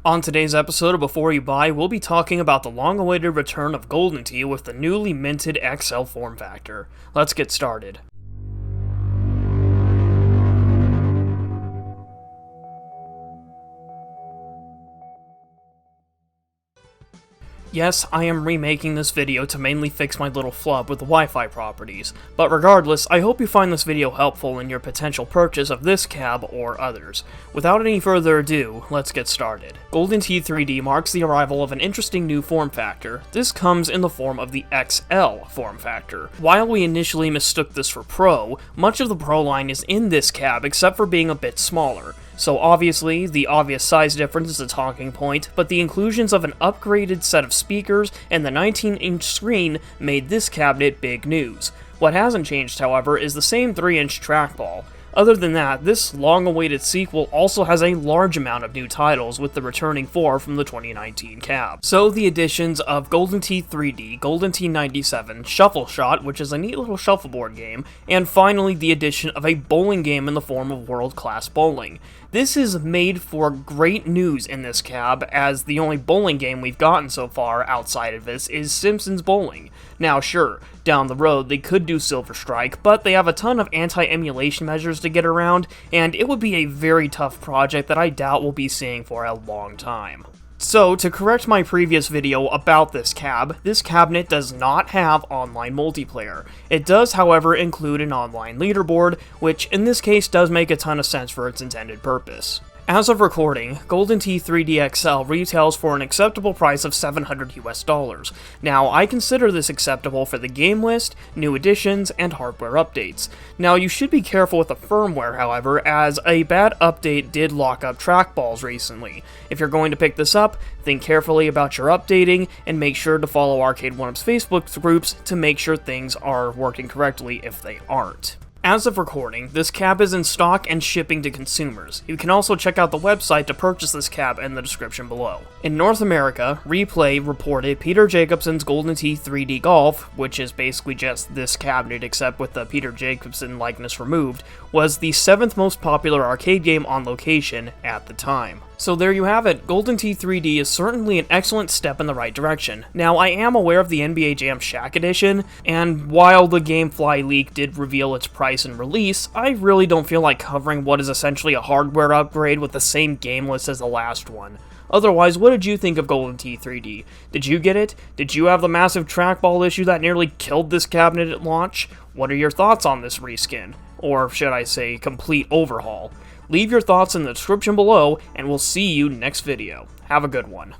On today's episode of Before You Buy, we'll be talking about the long-awaited return of Golden Tee with the newly minted XL form factor. Let's get started. Yes, I am remaking this video to mainly fix my little flub with the Wi-Fi properties, but regardless, I hope you find this video helpful in your potential purchase of this cab or others. Without any further ado, let's get started. Golden Tee 3D marks the arrival of an interesting new form factor. This comes in the form of the XL form factor. While we initially mistook this for Pro, much of the Pro line is in this cab except for being a bit smaller. So obviously, the obvious size difference is a talking point, but the inclusions of an upgraded set of speakers and the 19-inch screen made this cabinet big news. What hasn't changed, however, is the same 3-inch trackball. Other than that, this long-awaited sequel also has a large amount of new titles, with the returning 4 from the 2019 cab. So the additions of Golden Tee 3D, Golden Tee 97, Shuffle Shot, which is a neat little shuffleboard game, and finally the addition of a bowling game in the form of World Class Bowling. This is made for great news in this cab, as the only bowling game we've gotten so far outside of this is Simpsons Bowling. Now sure, down the road they could do Silver Strike, but they have a ton of anti-emulation measures to get around, and it would be a very tough project that I doubt we'll be seeing for a long time. So, to correct my previous video about this cabinet does not have online multiplayer. It does, however, include an online leaderboard, which in this case does make a ton of sense for its intended purpose. As of recording, Golden Tee 3D XL retails for an acceptable price of $700 US. Now, I consider this acceptable for the game list, new additions, and hardware updates. Now, you should be careful with the firmware, however, as a bad update did lock up trackballs recently. If you're going to pick this up, think carefully about your updating, and make sure to follow Arcade1up's Facebook groups to make sure things are working correctly if they aren't. As of recording, this cab is in stock and shipping to consumers. You can also check out the website to purchase this cab in the description below. In North America, Replay reported Peter Jacobson's Golden Tee 3D Golf, which is basically just this cabinet except with the Peter Jacobson likeness removed, was the 7th most popular arcade game on location at the time. So there you have it, Golden Tee 3D is certainly an excellent step in the right direction. Now, I am aware of the NBA Jam Shack Edition, and while the GameFly leak did reveal its price and release, I really don't feel like covering what is essentially a hardware upgrade with the same game list as the last one. Otherwise, what did you think of Golden Tee 3D? Did you get it? Did you have the massive trackball issue that nearly killed this cabinet at launch? What are your thoughts on this reskin? Or should I say, complete overhaul? Leave your thoughts in the description below, and we'll see you next video. Have a good one.